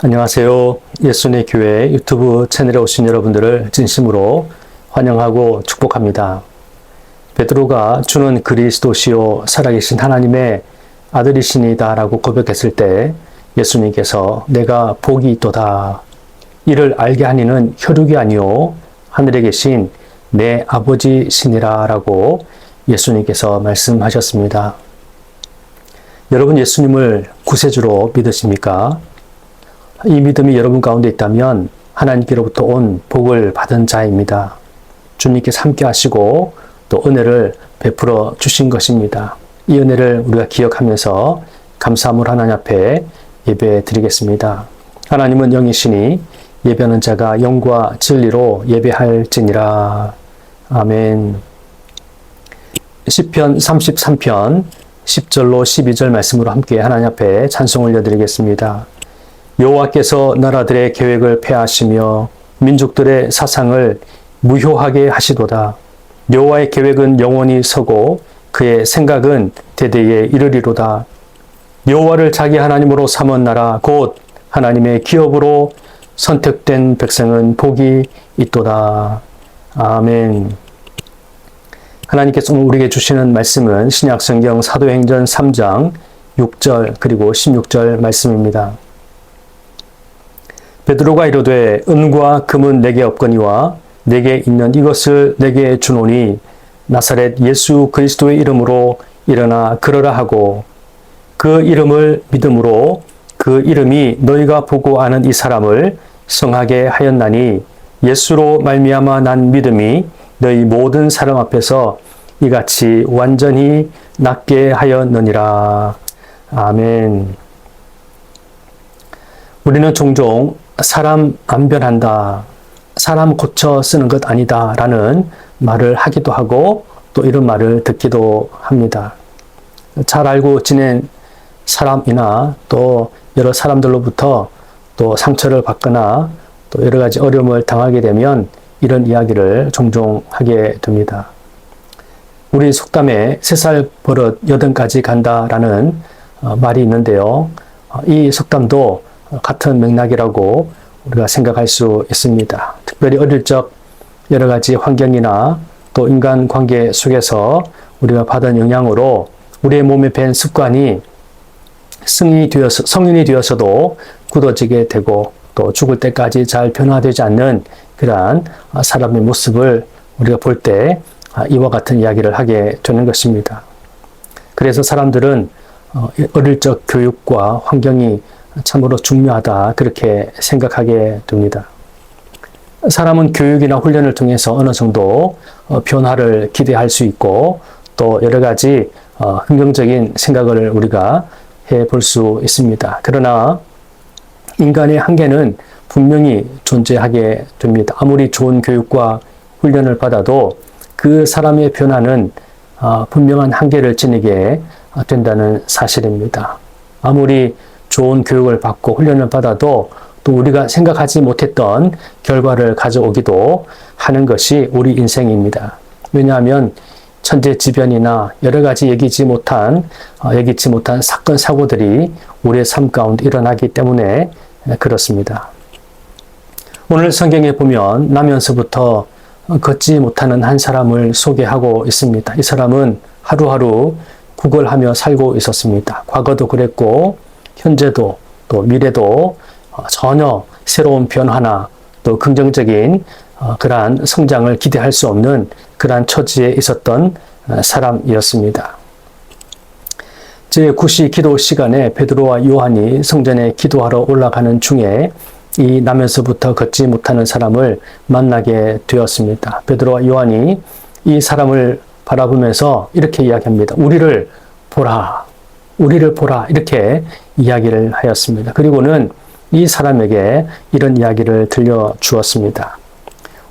안녕하세요. 예수님의 교회 유튜브 채널에 오신 여러분들을 진심으로 환영하고 축복합니다. 베드로가 주는 그리스도시요 살아계신 하나님의 아들이시니다 라고 고백했을 때 예수님께서 내가 복이 있도다. 이를 알게 하니는 혈육이 아니요 하늘에 계신 내 아버지시니라 라고 예수님께서 말씀하셨습니다. 여러분 예수님을 구세주로 믿으십니까? 이 믿음이 여러분 가운데 있다면 하나님께로부터 온 복을 받은 자입니다. 주님께서 함께 하시고 또 은혜를 베풀어 주신 것입니다. 이 은혜를 우리가 기억하면서 감사함을 하나님 앞에 예배 드리겠습니다. 하나님은 영이시니 예배하는 자가 영과 진리로 예배할지니라. 아멘. 시편 33편 10절로 12절 말씀으로 함께 하나님 앞에 찬송 올려드리겠습니다. 여호와께서 나라들의 계획을 폐하시며 민족들의 사상을 무효하게 하시도다. 여호와의 계획은 영원히 서고 그의 생각은 대대에 이르리로다. 여호와를 자기 하나님으로 삼은 나라 곧 하나님의 기업으로 선택된 백성은 복이 있도다. 아멘. 하나님께서 우리에게 주시는 말씀은 신약성경 사도행전 3장 6절 그리고 16절 말씀입니다. 베드로가 이르되 은과 금은 내게 없거니와 내게 있는 이것을 내게 주노니 나사렛 예수 그리스도의 이름으로 일어나 걸으라 하고 그 이름을 믿음으로 그 이름이 너희가 보고 아는 이 사람을 성하게 하였나니 예수로 말미암아 난 믿음이 너희 모든 사람 앞에서 이같이 완전히 낫게 하였느니라. 아멘. 우리는 종종 사람 안 변한다, 사람 고쳐 쓰는 것 아니다 라는 말을 하기도 하고 또 이런 말을 듣기도 합니다. 잘 알고 지낸 사람이나 또 여러 사람들로부터 또 상처를 받거나 또 여러 가지 어려움을 당하게 되면 이런 이야기를 종종 하게 됩니다. 우리 속담에 3살 버릇 8까지 간다라는 말이 있는데요. 이 속담도 같은 맥락이라고 우리가 생각할 수 있습니다. 특별히 어릴 적 여러 가지 환경이나 또 인간관계 속에서 우리가 받은 영향으로 우리의 몸에 밴 습관이 성인이 되어서도 굳어지게 되고 또 죽을 때까지 잘 변화되지 않는 그러한 사람의 모습을 우리가 볼 때 이와 같은 이야기를 하게 되는 것입니다. 그래서 사람들은 어릴 적 교육과 환경이 참으로 중요하다 그렇게 생각하게 됩니다. 사람은 교육이나 훈련을 통해서 어느 정도 변화를 기대할 수 있고 또 여러 가지 긍정적인 생각을 우리가 해볼 수 있습니다. 그러나 인간의 한계는 분명히 존재하게 됩니다. 아무리 좋은 교육과 훈련을 받아도 그 사람의 변화는 분명한 한계를 지니게 된다는 사실입니다. 아무리 좋은 교육을 받고 훈련을 받아도 또 우리가 생각하지 못했던 결과를 가져오기도 하는 것이 우리 인생입니다. 왜냐하면 천재지변이나 여러 가지 예기치 못한 사건, 사고들이 우리의 삶 가운데 일어나기 때문에 그렇습니다. 오늘 성경에 보면 나면서부터 걷지 못하는 한 사람을 소개하고 있습니다. 이 사람은 하루하루 구걸하며 살고 있었습니다. 과거도 그랬고 현재도 또 미래도 전혀 새로운 변화나 또 긍정적인 그러한 성장을 기대할 수 없는 그러한 처지에 있었던 사람이었습니다. 제9시 기도 시간에 베드로와 요한이 성전에 기도하러 올라가는 중에 이 나면서부터 걷지 못하는 사람을 만나게 되었습니다. 베드로와 요한이 이 사람을 바라보면서 이렇게 이야기합니다. 우리를 보라 이렇게 이야기를 하였습니다. 그리고는 이 사람에게 이런 이야기를 들려주었습니다.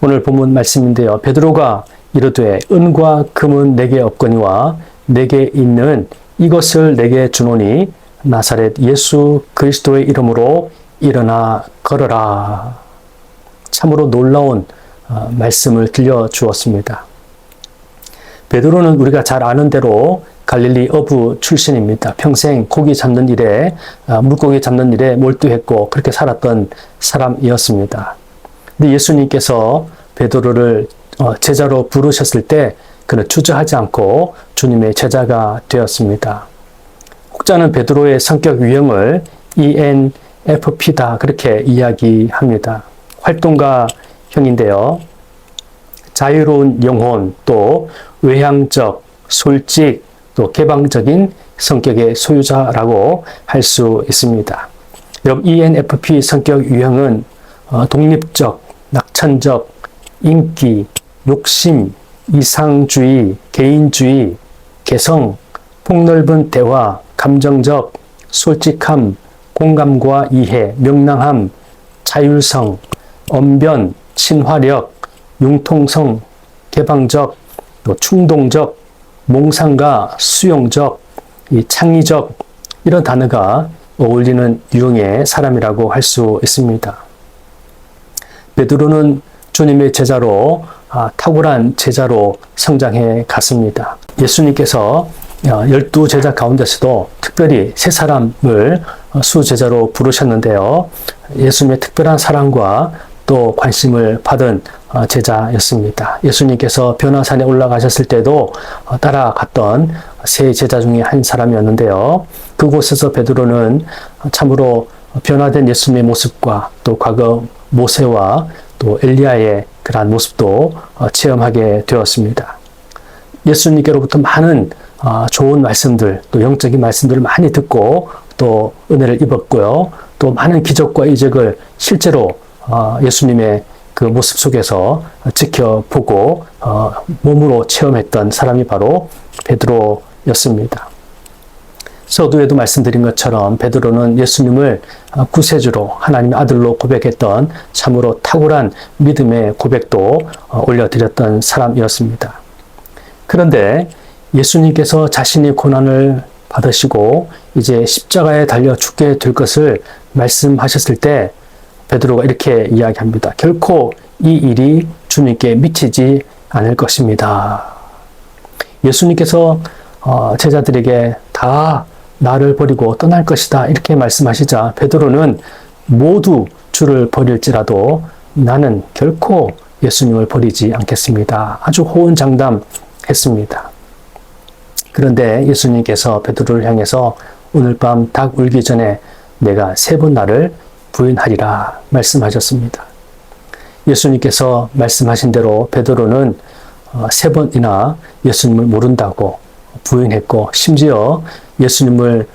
오늘 본문 말씀인데요. 베드로가 이르되 은과 금은 내게 없거니와 내게 있는 이것을 내게 주노니 나사렛 예수 그리스도의 이름으로 일어나 걸어라. 참으로 놀라운 말씀을 들려주었습니다. 베드로는 우리가 잘 아는 대로 갈릴리 어부 출신입니다. 평생 고기 잡는 일에, 물고기 잡는 일에 몰두했고 그렇게 살았던 사람이었습니다. 근데 예수님께서 베드로를 제자로 부르셨을 때 그는 주저하지 않고 주님의 제자가 되었습니다. 혹자는 베드로의 성격 유형을 ENFP다 그렇게 이야기합니다. 활동가형인데요. 자유로운 영혼, 또 외향적, 솔직, 또 개방적인 성격의 소유자라고 할 수 있습니다. 여러분, ENFP 성격 유형은 독립적, 낙천적, 인기, 욕심, 이상주의, 개인주의, 개성, 폭넓은 대화, 감정적, 솔직함, 공감과 이해, 명랑함, 자율성, 언변, 친화력, 융통성, 개방적, 또 충동적, 몽상가, 수용적, 창의적 이런 단어가 어울리는 유형의 사람이라고 할 수 있습니다. 베드로는 주님의 제자로 탁월한 제자로 성장해 갔습니다. 예수님께서 12제자 가운데서도 특별히 3사람을 수제자로 부르셨는데요. 예수님의 특별한 사랑과 또 관심을 받은 제자였습니다. 예수님께서 변화산에 올라가셨을 때도 따라갔던 3제자 중에 한 사람이었는데요. 그곳에서 베드로는 참으로 변화된 예수님의 모습과 또 과거 모세와 또 엘리야의 그러한 모습도 체험하게 되었습니다. 예수님께로부터 많은 좋은 말씀들, 또 영적인 말씀들을 많이 듣고 또 은혜를 입었고요. 또 많은 기적과 이적을 실제로 예수님의 그 모습 속에서 지켜보고 몸으로 체험했던 사람이 바로 베드로였습니다. 서두에도 말씀드린 것처럼 베드로는 예수님을 구세주로 하나님의 아들로 고백했던 참으로 탁월한 믿음의 고백도 올려드렸던 사람이었습니다. 그런데 예수님께서 자신이 고난을 받으시고 이제 십자가에 달려 죽게 될 것을 말씀하셨을 때 베드로가 이렇게 이야기합니다. 결코 이 일이 주님께 미치지 않을 것입니다. 예수님께서 제자들에게 다 나를 버리고 떠날 것이다 이렇게 말씀하시자 베드로는 모두 주를 버릴지라도 나는 결코 예수님을 버리지 않겠습니다. 아주 호언장담했습니다. 그런데 예수님께서 베드로를 향해서 오늘 밤 닭 울기 전에 내가 3번 나를 부인하리라 말씀하셨습니다. 예수님께서 말씀하신 대로 베드로는 3번이나 예수님을 모른다고 부인했고 심지어 예수님을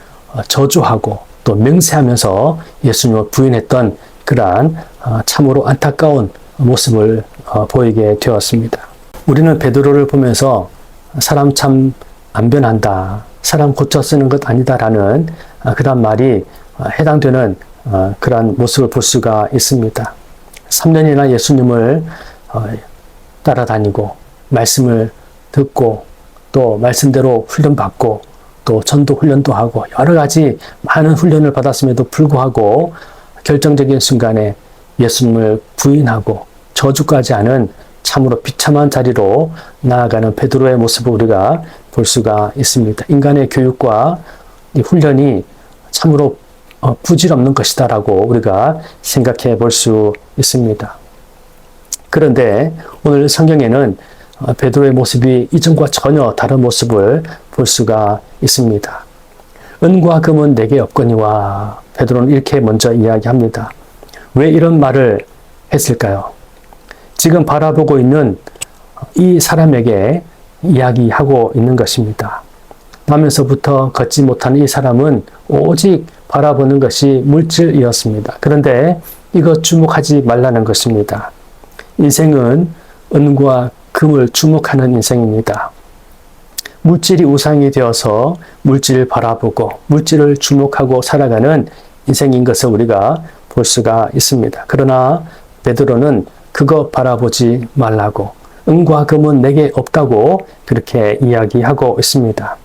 저주하고 또 맹세하면서 예수님을 부인했던 그러한 참으로 안타까운 모습을 보이게 되었습니다. 우리는 베드로를 보면서 사람 참 안 변한다, 사람 고쳐 쓰는 것 아니다라는 그런 말이 해당되는 그러한 모습을 볼 수가 있습니다. 3년이나 예수님을 따라다니고 말씀을 듣고 또 말씀대로 훈련받고 또 전도 훈련도 하고 여러 가지 많은 훈련을 받았음에도 불구하고 결정적인 순간에 예수님을 부인하고 저주까지 하는 참으로 비참한 자리로 나아가는 베드로의 모습을 우리가 볼 수가 있습니다. 인간의 교육과 이 훈련이 참으로 부질없는 것이다라고 우리가 생각해 볼 수 있습니다. 그런데 오늘 성경에는 베드로의 모습이 이전과 전혀 다른 모습을 볼 수가 있습니다. 은과 금은 내게 없거니와 베드로는 이렇게 먼저 이야기합니다. 왜 이런 말을 했을까요? 지금 바라보고 있는 이 사람에게 이야기하고 있는 것입니다. 나면서부터 걷지 못하는 이 사람은 오직 바라보는 것이 물질이었습니다. 그런데 이것 주목하지 말라는 것입니다. 인생은 은과 금을 주목하는 인생입니다. 물질이 우상이 되어서 물질을 바라보고 물질을 주목하고 살아가는 인생인 것을 우리가 볼 수가 있습니다. 그러나 베드로는 그거 바라보지 말라고, 은과 금은 내게 없다고 그렇게 이야기하고 있습니다.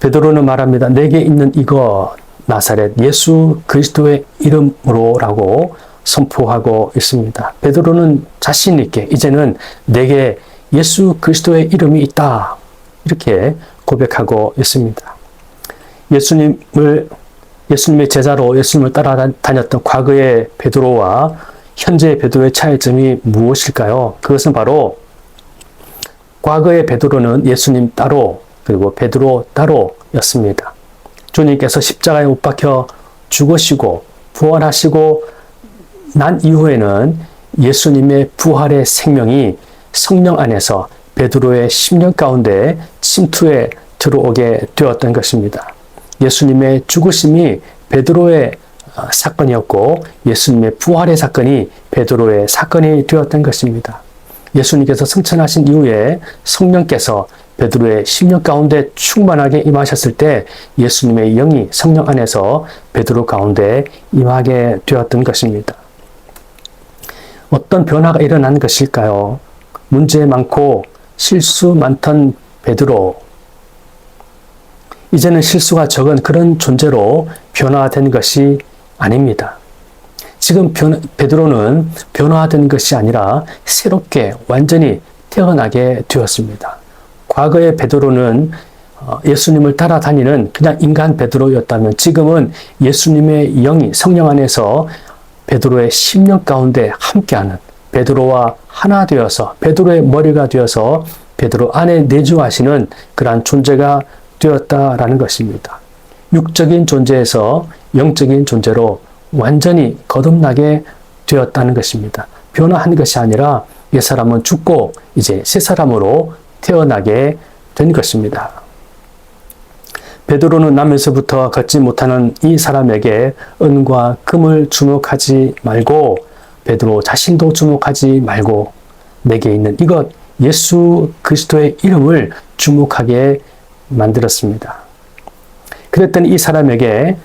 베드로는 말합니다. 내게 있는 이거 나사렛 예수 그리스도의 이름으로라고 선포하고 있습니다. 베드로는 자신 있게 이제는 내게 예수 그리스도의 이름이 있다 이렇게 고백하고 있습니다. 예수님의 제자로 예수님을 따라다녔던 과거의 베드로와 현재의 베드로의 차이점이 무엇일까요? 그것은 바로 과거의 베드로는 예수님 따로 그리고 베드로 따로였습니다. 주님께서 십자가에 못 박혀 죽으시고 부활하시고 난 이후에는 예수님의 부활의 생명이 성령 안에서 베드로의 심령 가운데 침투해 들어오게 되었던 것입니다. 예수님의 죽으심이 베드로의 사건이었고 예수님의 부활의 사건이 베드로의 사건이 되었던 것입니다. 예수님께서 승천하신 이후에 성령께서 베드로의 심령 가운데 충만하게 임하셨을 때 예수님의 영이 성령 안에서 베드로 가운데 임하게 되었던 것입니다. 어떤 변화가 일어난 것일까요? 문제 많고 실수 많던 베드로, 이제는 실수가 적은 그런 존재로 변화된 것이 아닙니다. 지금 베드로는 변화된 것이 아니라 새롭게 완전히 태어나게 되었습니다. 과거의 베드로는 예수님을 따라다니는 그냥 인간 베드로였다면 지금은 예수님의 영이 성령 안에서 베드로의 심령 가운데 함께하는 베드로와 하나 되어서 베드로의 머리가 되어서 베드로 안에 내주하시는 그러한 존재가 되었다라는 것입니다. 육적인 존재에서 영적인 존재로 완전히 거듭나게 되었다는 것입니다. 변화한 것이 아니라 옛 사람은 죽고 이제 새 사람으로 태어나게 된 것입니다. 베드로는 나면서부터 걷지 못하는 이 사람에게 은과 금을 주목하지 말고 베드로 자신도 주목하지 말고 내게 있는 이것 예수 그리스도의 이름을 주목하게 만들었습니다. 그랬더니 이 사람에게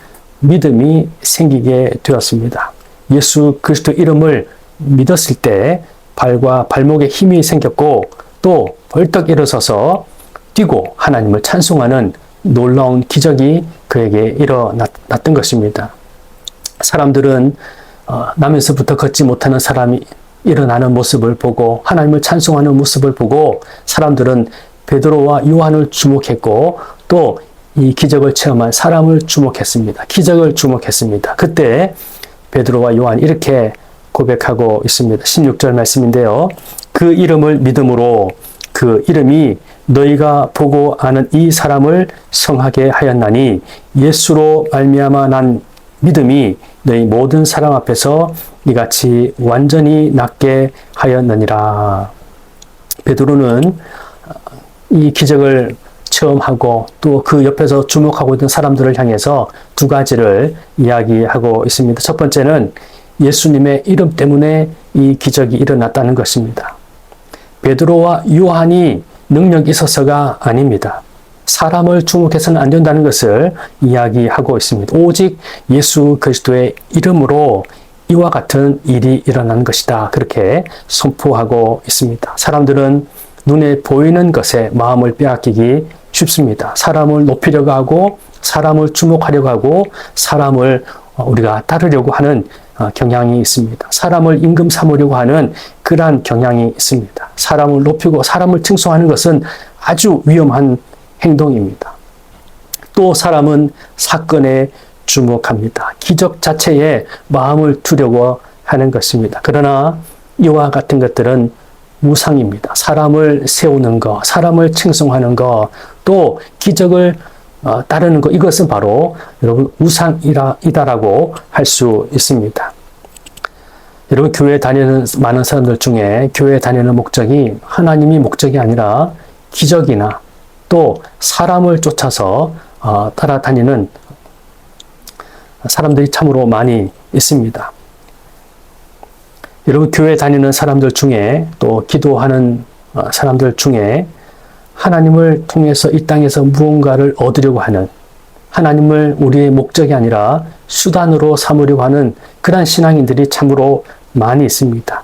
믿음이 생기게 되었습니다. 예수 그리스도 이름을 믿었을 때 발과 발목에 힘이 생겼고 또 벌떡 일어서서 뛰고 하나님을 찬송하는 놀라운 기적이 그에게 일어났던 것입니다. 사람들은 나면서부터 걷지 못하는 사람이 일어나는 모습을 보고 하나님을 찬송하는 모습을 보고 사람들은 베드로와 요한을 주목했고 또 이 기적을 체험한 사람을 주목했습니다. 기적을 주목했습니다. 그때 베드로와 요한이 이렇게 고백하고 있습니다. 16절 말씀인데요. 그 이름을 믿음으로 그 이름이 너희가 보고 아는 이 사람을 성하게 하였나니 예수로 말미암아 난 믿음이 너희 모든 사람 앞에서 이같이 완전히 낫게 하였느니라. 베드로는 이 기적을 체험하고 또 그 옆에서 주목하고 있던 사람들을 향해서 두 가지를 이야기하고 있습니다. 첫 번째는 예수님의 이름 때문에 이 기적이 일어났다는 것입니다. 베드로와 요한이 능력이 있어서가 아닙니다. 사람을 주목해서는 안 된다는 것을 이야기하고 있습니다. 오직 예수 그리스도의 이름으로 이와 같은 일이 일어난 것이다. 그렇게 선포하고 있습니다. 사람들은 눈에 보이는 것에 마음을 빼앗기기 쉽습니다. 사람을 높이려고 하고 사람을 주목하려고 하고 사람을 우리가 따르려고 하는 경향이 있습니다. 사람을 임금 삼으려고 하는 그러한 경향이 있습니다. 사람을 높이고 사람을 칭송하는 것은 아주 위험한 행동입니다. 또 사람은 사건에 주목합니다. 기적 자체에 마음을 두려워 하는 것입니다. 그러나 이와 같은 것들은 우상입니다. 사람을 세우는 것, 사람을 칭송하는 것, 또 기적을 따르는 것, 이것은 바로 여러분 우상이다라고 할 수 있습니다. 여러분 교회 다니는 많은 사람들 중에 교회 다니는 목적이 하나님이 목적이 아니라 기적이나 또 사람을 쫓아서 따라다니는 사람들이 참으로 많이 있습니다. 여러분 교회 다니는 사람들 중에 또 기도하는 사람들 중에 하나님을 통해서 이 땅에서 무언가를 얻으려고 하는 하나님을 우리의 목적이 아니라 수단으로 삼으려고 하는 그러한 신앙인들이 참으로 많이 있습니다.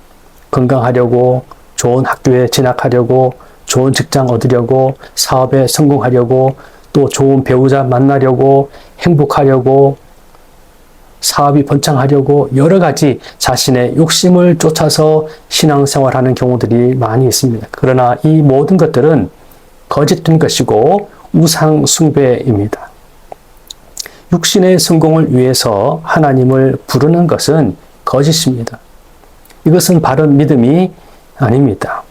건강하려고, 좋은 학교에 진학하려고, 좋은 직장 얻으려고, 사업에 성공하려고, 또 좋은 배우자 만나려고, 행복하려고, 사업이 번창하려고 여러 가지 자신의 욕심을 쫓아서 신앙생활하는 경우들이 많이 있습니다. 그러나 이 모든 것들은 거짓된 것이고 우상 숭배입니다. 육신의 성공을 위해서 하나님을 부르는 것은 거짓입니다. 이것은 바른 믿음이 아닙니다.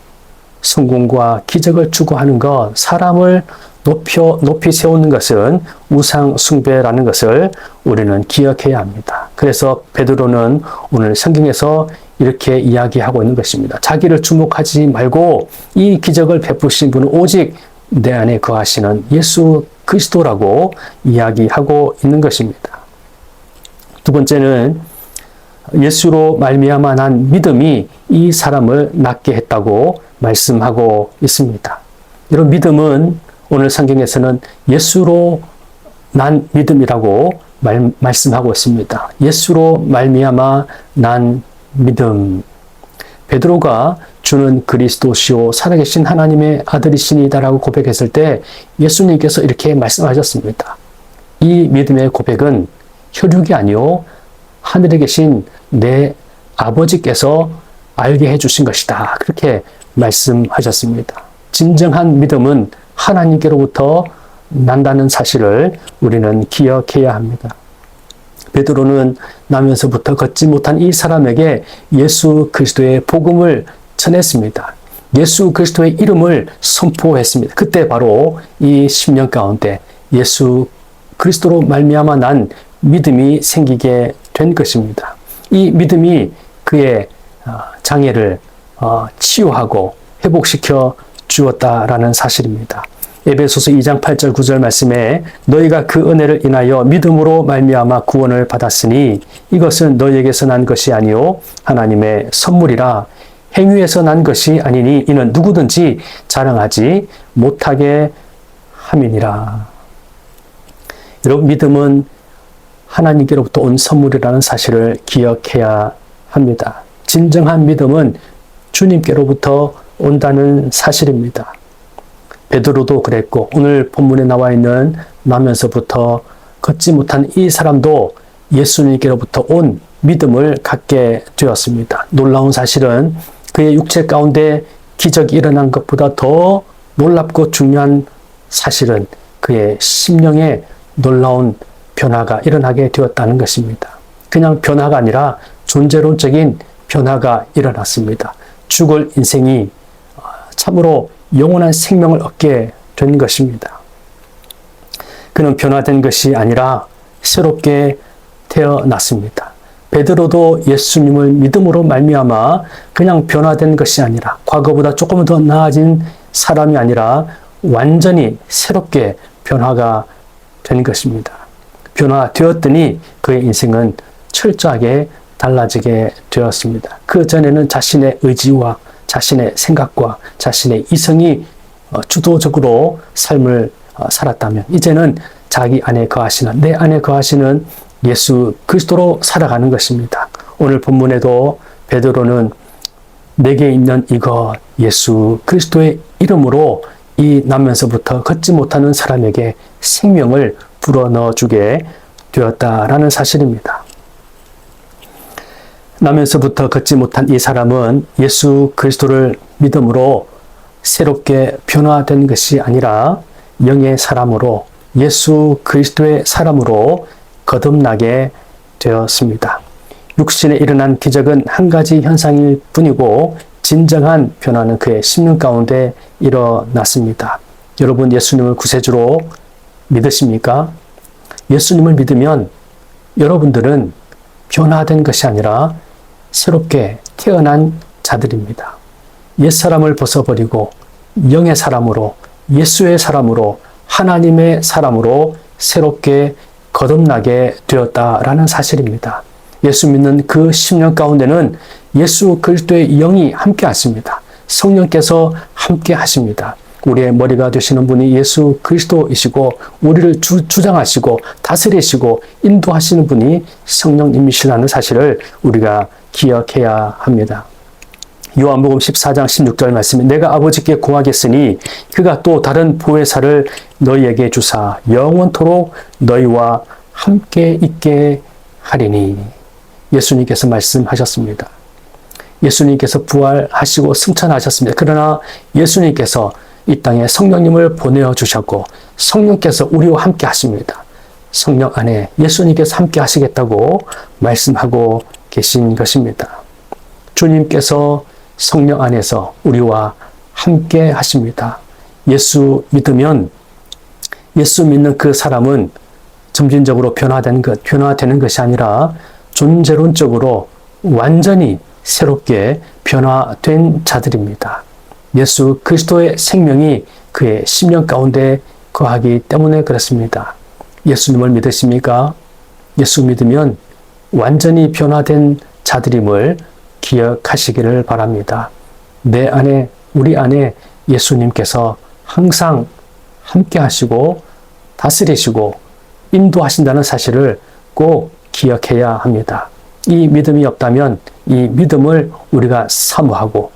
성공과 기적을 추구하는 것, 사람을 높이 세우는 것은 우상 숭배라는 것을 우리는 기억해야 합니다. 그래서 베드로는 오늘 성경에서 이렇게 이야기하고 있는 것입니다. 자기를 주목하지 말고 이 기적을 베푸신 분은 오직 내 안에 거하시는 예수 그리스도라고 이야기하고 있는 것입니다. 두 번째는 예수로 말미암아 난 믿음이 이 사람을 낫게 했다고 말씀하고 있습니다. 이런 믿음은 오늘 성경에서는 예수로 난 믿음이라고 말씀하고 있습니다. 예수로 말미암아 난 믿음. 베드로가 주는 그리스도시요 살아계신 하나님의 아들이시니다라고 고백했을 때 예수님께서 이렇게 말씀하셨습니다. 이 믿음의 고백은 혈육이 아니요 하늘에 계신 내 아버지께서 알게 해주신 것이다. 그렇게 말씀하셨습니다. 진정한 믿음은 하나님께로부터 난다는 사실을 우리는 기억해야 합니다. 베드로는 나면서부터 걷지 못한 이 사람에게 예수 그리스도의 복음을 전했습니다. 예수 그리스도의 이름을 선포했습니다. 그때 바로 이 10년 가운데 예수 그리스도로 말미암아 난 믿음이 생기게 된 것입니다. 이 믿음이 그의 장애를 치유하고 회복시켜 주었다라는 사실입니다. 에베소서 2장 8절 9절 말씀에 너희가 그 은혜를 인하여 믿음으로 말미암아 구원을 받았으니 이것은 너희에게서 난 것이 아니요 하나님의 선물이라 행위에서 난 것이 아니니 이는 누구든지 자랑하지 못하게 함이니라. 여러분 믿음은 하나님께로부터 온 선물이라는 사실을 기억해야 합니다. 진정한 믿음은 주님께로부터 온다는 사실입니다. 베드로도 그랬고 오늘 본문에 나와 있는 나면서부터 걷지 못한 이 사람도 예수님께로부터 온 믿음을 갖게 되었습니다. 놀라운 사실은 그의 육체 가운데 기적이 일어난 것보다 더 놀랍고 중요한 사실은 그의 심령에 놀라운 변화가 일어나게 되었다는 것입니다. 그냥 변화가 아니라 존재론적인 변화가 일어났습니다. 죽을 인생이 참으로 영원한 생명을 얻게 된 것입니다. 그는 변화된 것이 아니라 새롭게 태어났습니다. 베드로도 예수님을 믿음으로 말미암아 그냥 변화된 것이 아니라 과거보다 조금 더 나아진 사람이 아니라 완전히 새롭게 변화가 된 것입니다. 변화되었더니 그의 인생은 철저하게 달라지게 되었습니다. 그 전에는 자신의 의지와 자신의 생각과 자신의 이성이 주도적으로 삶을 살았다면 이제는 자기 안에 거하시는 내 안에 거하시는 예수 그리스도로 살아가는 것입니다. 오늘 본문에도 베드로는 내게 있는 이것 예수 그리스도의 이름으로 이 나면서부터 걷지 못하는 사람에게 생명을 불어넣어 주게 되었다라는 사실입니다. 나면서부터 걷지 못한 이 사람은 예수 그리스도를 믿음으로 새롭게 변화된 것이 아니라 영의 사람으로 예수 그리스도의 사람으로 거듭나게 되었습니다. 육신에 일어난 기적은 한 가지 현상일 뿐이고 진정한 변화는 그의 심령 가운데 일어났습니다. 여러분 예수님을 구세주로 믿으십니까? 예수님을 믿으면 여러분들은 변화된 것이 아니라 새롭게 태어난 자들입니다. 옛사람을 벗어버리고 영의 사람으로 예수의 사람으로 하나님의 사람으로 새롭게 거듭나게 되었다라는 사실입니다. 예수 믿는 그 10년 가운데는 예수 그리스도의 영이 함께 하십니다. 성령께서 함께 하십니다. 우리의 머리가 되시는 분이 예수 그리스도이시고 우리를 주장하시고 다스리시고 인도하시는 분이 성령님이시라는 사실을 우리가 기억해야 합니다. 요한복음 14장 16절 말씀에 내가 아버지께 구하겠으니 그가 또 다른 보혜사를 너희에게 주사 영원토록 너희와 함께 있게 하리니 예수님께서 말씀하셨습니다. 예수님께서 부활하시고 승천하셨습니다. 그러나 예수님께서 이 땅에 성령님을 보내어 주셨고 성령께서 우리와 함께 하십니다. 성령 안에 예수님께서 함께 하시겠다고 말씀하고 계신 것입니다. 주님께서 성령 안에서 우리와 함께 하십니다. 예수 믿으면 예수 믿는 그 사람은 점진적으로 변화되는 것이 아니라 존재론적으로 완전히 새롭게 변화된 자들입니다. 예수 그리스도의 생명이 그의 심령 가운데 거하기 때문에 그렇습니다. 예수님을 믿으십니까? 예수 믿으면 완전히 변화된 자들임을 기억하시기를 바랍니다. 내 안에, 우리 안에 예수님께서 항상 함께 하시고 다스리시고 인도하신다는 사실을 꼭 기억해야 합니다. 이 믿음이 없다면 이 믿음을 우리가 사모하고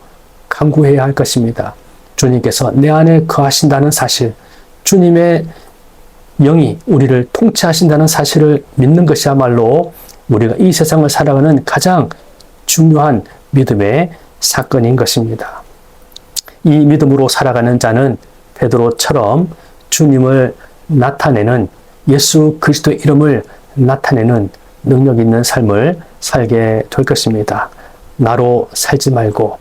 간구해야 할 것입니다. 주님께서 내 안에 거하신다는 사실, 주님의 영이 우리를 통치하신다는 사실을 믿는 것이야말로 우리가 이 세상을 살아가는 가장 중요한 믿음의 사건인 것입니다. 이 믿음으로 살아가는 자는 베드로처럼 주님을 나타내는, 예수 그리스도의 이름을 나타내는 능력 있는 삶을 살게 될 것입니다. 나로 살지 말고,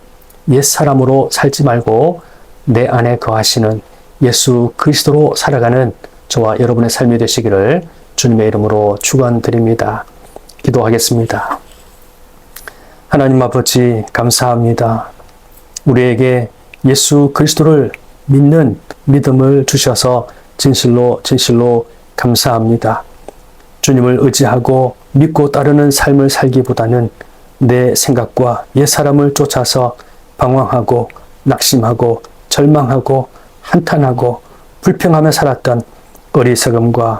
옛사람으로 살지 말고 내 안에 거하시는 예수 그리스도로 살아가는 저와 여러분의 삶이 되시기를 주님의 이름으로 축원드립니다. 기도하겠습니다. 하나님 아버지, 감사합니다. 우리에게 예수 그리스도를 믿는 믿음을 주셔서 진실로 감사합니다. 주님을 의지하고 믿고 따르는 삶을 살기보다는 내 생각과 옛사람을 쫓아서 방황하고 낙심하고 절망하고 한탄하고 불평하며 살았던 어리석음과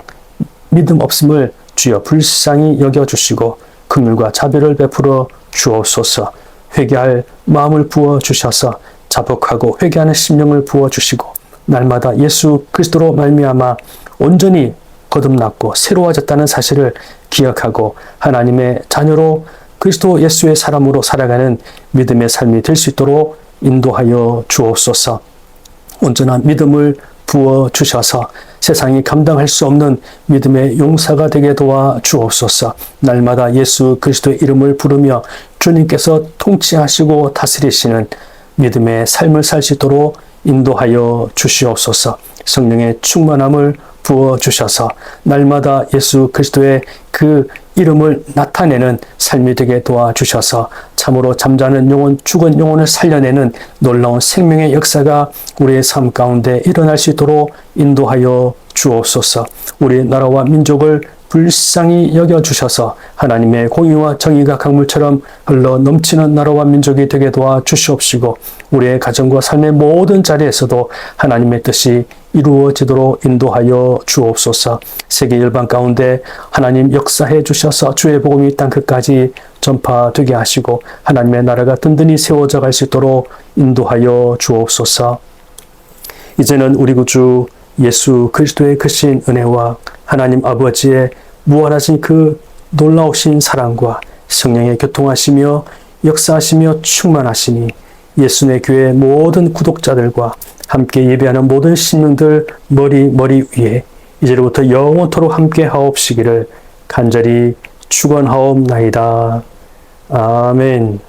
믿음 없음을 주여 불쌍히 여겨주시고 긍휼과 자비를 베풀어 주옵소서. 회개할 마음을 부어주셔서 자복하고 회개하는 심령을 부어주시고 날마다 예수 그리스도로 말미암아 온전히 거듭났고 새로워졌다는 사실을 기억하고 하나님의 자녀로 그리스도 예수의 사람으로 살아가는 믿음의 삶이 될 수 있도록 인도하여 주옵소서. 온전한 믿음을 부어주셔서 세상이 감당할 수 없는 믿음의 용사가 되게 도와 주옵소서. 날마다 예수 그리스도의 이름을 부르며 주님께서 통치하시고 다스리시는 믿음의 삶을 살 수 있도록 인도하여 주시옵소서. 성령의 충만함을 부어주셔서 날마다 예수 그리스도의 그 이름을 나타내는 삶이 되게 도와주셔서 참으로 잠자는 영혼, 죽은 영혼을 살려내는 놀라운 생명의 역사가 우리의 삶 가운데 일어날 수 있도록 인도하여 주옵소서. 우리 나라와 민족을 불쌍히 여겨주셔서 하나님의 공의와 정의가 강물처럼 흘러 넘치는 나라와 민족이 되게 도와주시옵시고 우리의 가정과 삶의 모든 자리에서도 하나님의 뜻이 이루어지도록 인도하여 주옵소서. 세계 열방 가운데 하나님 역사해 주셔서 주의 복음이 땅 끝까지 전파되게 하시고 하나님의 나라가 든든히 세워져 갈 수 있도록 인도하여 주옵소서. 이제는 우리 구주 예수 그리스도의 크신 은혜와 하나님 아버지의 무한하신 그 놀라우신 사랑과 성령의 교통하시며 역사하시며 충만하시니 예수의 교회 모든 구독자들과 함께 예배하는 모든 신령들 머리 위에 이제로부터 영원토록 함께 하옵시기를 간절히 축원하옵나이다. 아멘.